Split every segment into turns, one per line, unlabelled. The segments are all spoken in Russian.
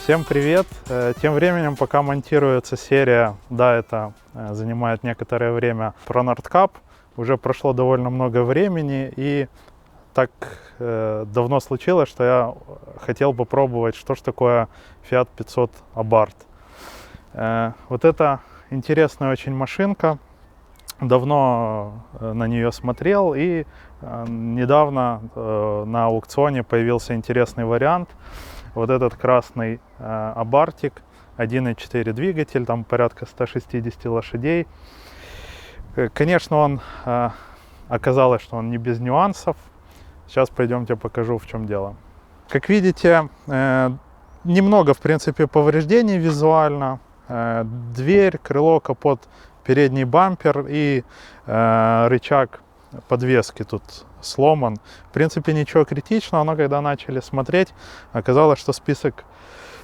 Всем привет! Тем временем, пока монтируется серия, да, это занимает некоторое время, про Nordkapp, уже прошло довольно много времени, и так давно случилось, что я хотел попробовать, что ж такое Fiat 500 Abarth. Вот это интересная очень машинка, давно на нее смотрел, и недавно на аукционе появился интересный вариант. Вот этот красный Abarth, 1.4 двигатель, там порядка 160 лошадей. Конечно, он оказалось, что он не без нюансов. Сейчас пойдемте покажу, в чем дело. Как видите, немного, в принципе, повреждений визуально. Дверь, крыло, капот, передний бампер и рычаг подвески тут сломан. В принципе, ничего критичного, но когда начали смотреть, оказалось, что список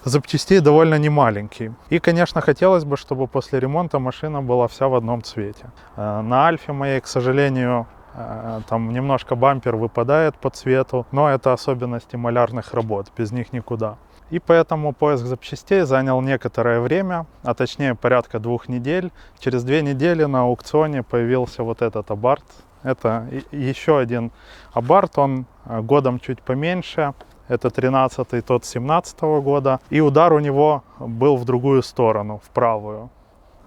запчастей довольно немаленький. И, конечно, хотелось бы, чтобы после ремонта машина была вся в одном цвете. На Альфе моей, к сожалению, там немножко бампер выпадает по цвету, но это особенности малярных работ, без них никуда. И поэтому поиск запчастей занял некоторое время, а точнее порядка 2 недель. Через 2 недели на аукционе появился вот этот Abarth. Это еще один Abarth, он годом чуть поменьше. Это 13-й, тот 17-го года. И удар у него был в другую сторону, в правую.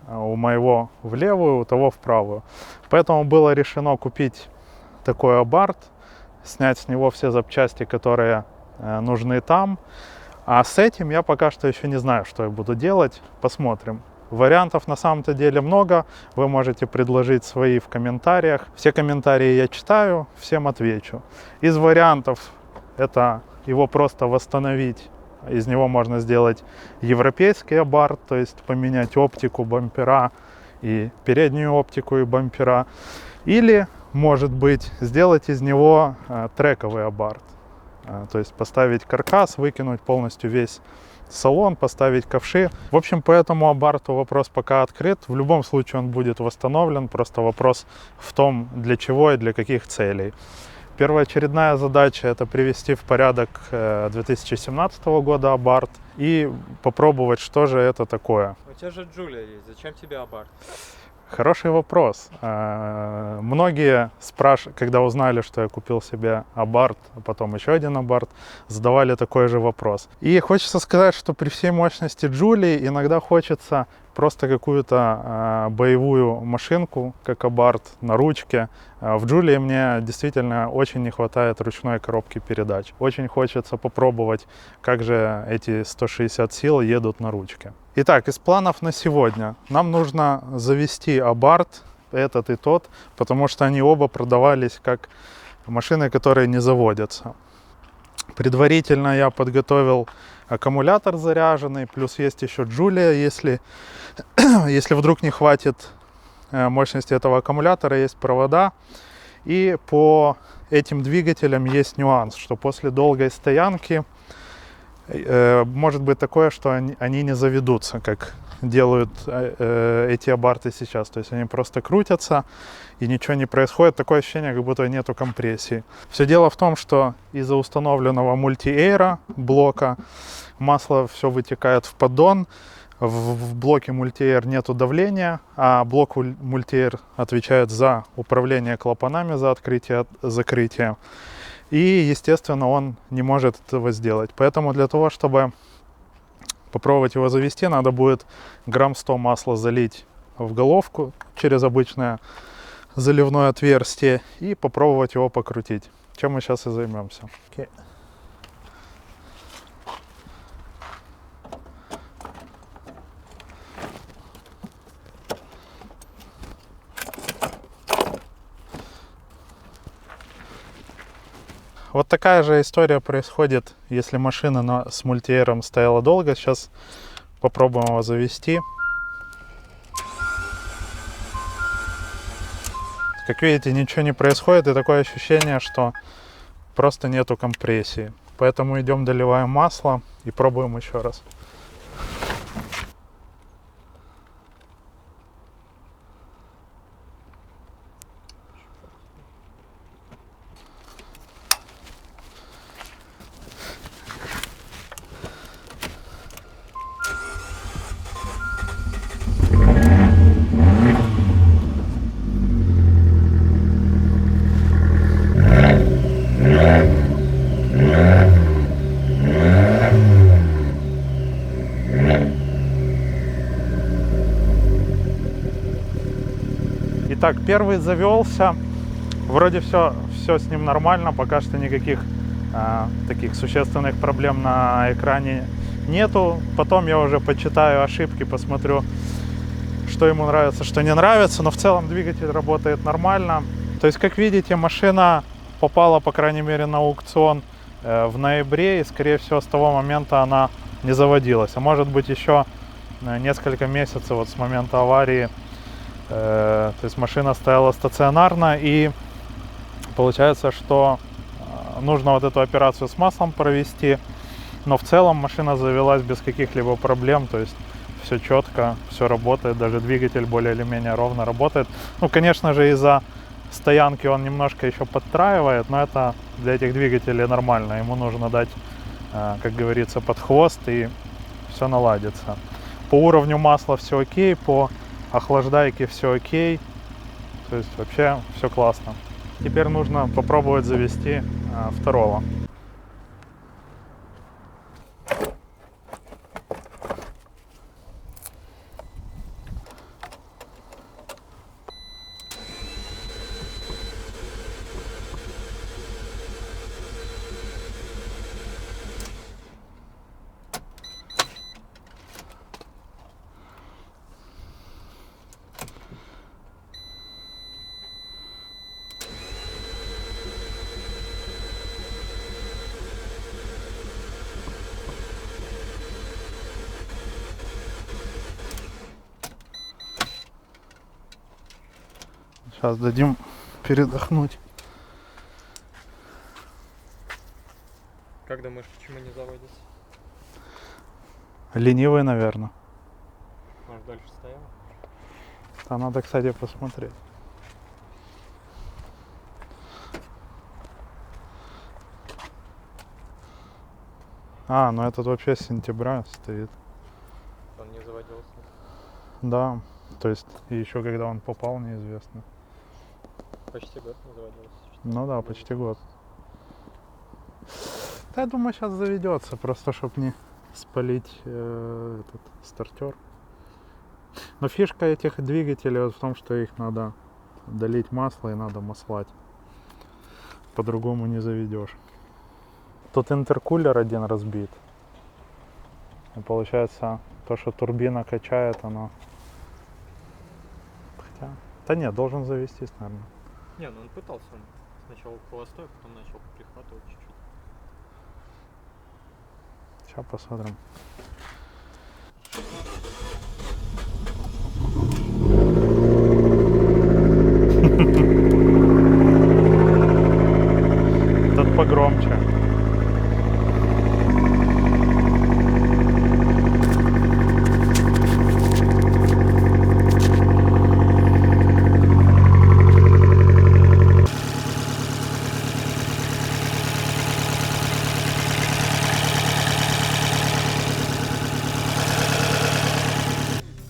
У моего в левую, у того в правую. Поэтому было решено купить такой Abarth, снять с него все запчасти, которые нужны там. А с этим я пока что еще не знаю, что я буду делать. Посмотрим. Вариантов на самом-то деле много. Вы можете предложить свои в комментариях. Все комментарии я читаю, всем отвечу. Из вариантов это его просто восстановить. Из него можно сделать европейский Abarth, то есть поменять оптику, бампера и переднюю оптику и бампера. Или, может быть, сделать из него трековый Abarth. То есть поставить каркас, выкинуть полностью весь салон, поставить ковши. В общем, по этому Abarth вопрос пока открыт. В любом случае он будет восстановлен. Просто вопрос в том, для чего и для каких целей. Первоочередная задача — это привести в порядок 2017 года Abarth и попробовать, что же это такое.
У тебя же Джулия есть, зачем тебе Abarth?
Хороший вопрос. Многие когда узнали, что я купил себе Abarth, а потом еще один Abarth, задавали такой же вопрос. И хочется сказать, что при всей мощности Джулии иногда хочется просто какую-то боевую машинку, как Abarth, на ручке. В Джулии мне действительно очень не хватает ручной коробки передач. Очень хочется попробовать, как же эти 160 сил едут на ручке. Итак, из планов на сегодня. Нам нужно завести Abarth, этот и тот, потому что они оба продавались как машины, которые не заводятся. Предварительно я подготовил аккумулятор заряженный, плюс есть еще Джулия, если вдруг не хватит мощности этого аккумулятора, есть провода. И по этим двигателям есть нюанс, что после долгой стоянки может быть такое, что они не заведутся, как делают эти Abarth сейчас. То есть они просто крутятся и ничего не происходит. Такое ощущение, как будто нету компрессии. Все дело в том, что из-за установленного мульти-эйра блока масло все вытекает в поддон. В блоке мульти-эйр нету давления, а блок мульти-эйр отвечает за управление клапанами, за открытие, закрытие. И, естественно, он не может этого сделать. Поэтому для того, чтобы попробовать его завести, надо будет грамм 100 масла залить в головку через обычное заливное отверстие и попробовать его покрутить. Чем мы сейчас и займемся. Okay. Вот такая же история происходит, если машина с мультиэйром стояла долго. Сейчас попробуем его завести. Как видите, ничего не происходит, и такое ощущение, что просто нету компрессии. Поэтому идем, доливаем масло и пробуем еще раз. Так, первый завелся. Вроде все с ним нормально, пока что никаких таких существенных проблем на экране нету. Потом я уже почитаю ошибки, посмотрю, что ему нравится, что не нравится. Но в целом двигатель работает нормально. То есть, как видите, машина попала, по крайней мере, на аукцион в ноябре. И, скорее всего, с того момента она не заводилась. А может быть, еще несколько месяцев вот с момента аварии. То есть машина стояла стационарно, и получается, что нужно вот эту операцию с маслом провести, но в целом машина завелась без каких-либо проблем, то есть все четко, все работает, даже двигатель более или менее ровно работает. Ну, конечно же, из-за стоянки он немножко еще подтраивает, но это для этих двигателей нормально, ему нужно дать, как говорится, под хвост, и все наладится. По уровню масла все окей, по охлаждайке все окей, то есть вообще все классно. Теперь нужно попробовать завести второго. Сейчас дадим передохнуть.
Как думаешь, почему не заводится?
Ленивый, наверное.
Может, дальше стояла?
А надо, кстати, посмотреть. Ну этот вообще с сентября стоит.
Он не заводился.
Да, то есть и еще когда он попал, неизвестно.
Почти год не заводился.
Ну да, почти год. Да, я думаю, сейчас заведется, просто чтобы не спалить этот стартер. Но фишка этих двигателей вот в том, что их надо долить масло и надо маслать. По-другому не заведешь. Тут интеркулер один разбит. И получается, то, что турбина качает, оно... Хотя... Да нет, должен завестись, наверное.
Не, ну он пытался. Он сначала холостой, потом начал прихватывать чуть-чуть.
Сейчас посмотрим. Этот погромче.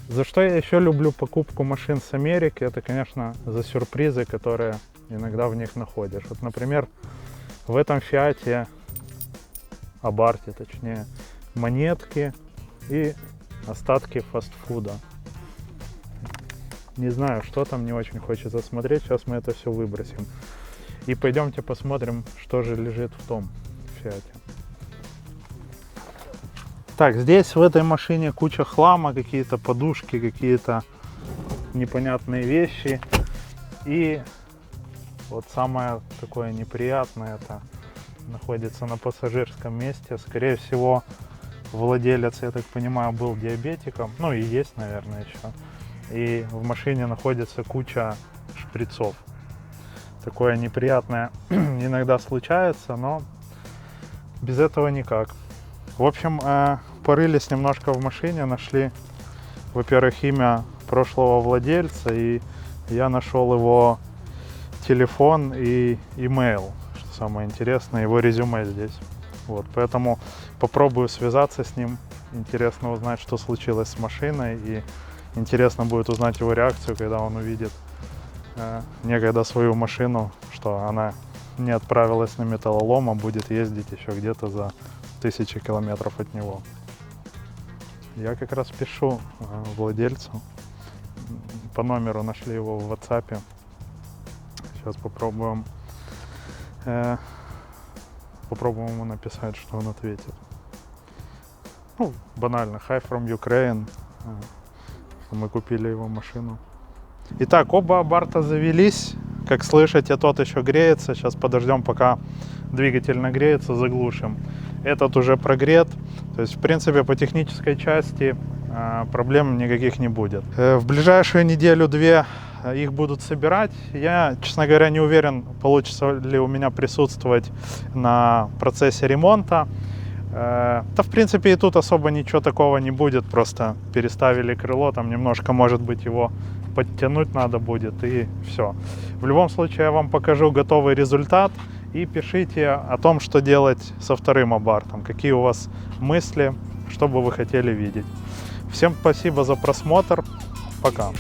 За что я еще люблю покупку машин с Америки, это, конечно, за сюрпризы, которые иногда в них находишь. Вот, например, в этом Фиате, Абарте точнее, монетки и остатки фастфуда. Не знаю, что там, не очень хочется смотреть, сейчас мы это все выбросим. И пойдемте посмотрим, что же лежит в том Фиате. Так, здесь в этой машине куча хлама, какие-то подушки, какие-то непонятные вещи. И вот самое такое неприятное, это находится на пассажирском месте. Скорее всего, владелец, я так понимаю, был диабетиком. Ну и есть, наверное, еще. И в машине находится куча шприцов. Такое неприятное иногда случается, но без этого никак. В общем, порылись немножко в машине, нашли, во-первых, имя прошлого владельца, и я нашел его телефон и имейл, что самое интересное, его резюме здесь. Вот, поэтому попробую связаться с ним, интересно узнать, что случилось с машиной, и интересно будет узнать его реакцию, когда он увидит некогда свою машину, что она не отправилась на металлолом, а будет ездить еще где-то за 1000 километров от него. Я как раз пишу владельцу, по номеру нашли его в WhatsApp. Сейчас попробуем ему написать, что он ответит. Ну, банально, hi from Ukraine. Мы купили его машину. Итак, оба абарта завелись. Как слышите, тот еще греется. Сейчас подождем, пока двигатель нагреется, заглушим. Этот уже прогрет. То есть, в принципе, по технической части проблем никаких не будет. В ближайшую неделю-две их будут собирать. Я, честно говоря, не уверен, получится ли у меня присутствовать на процессе ремонта. Да, в принципе, и тут особо ничего такого не будет. Просто переставили крыло, там немножко, может быть, его подтянуть надо будет, и все. В любом случае, я вам покажу готовый результат. И пишите о том, что делать со вторым абартом. Какие у вас мысли, что бы вы хотели видеть. Всем спасибо за просмотр. Пока.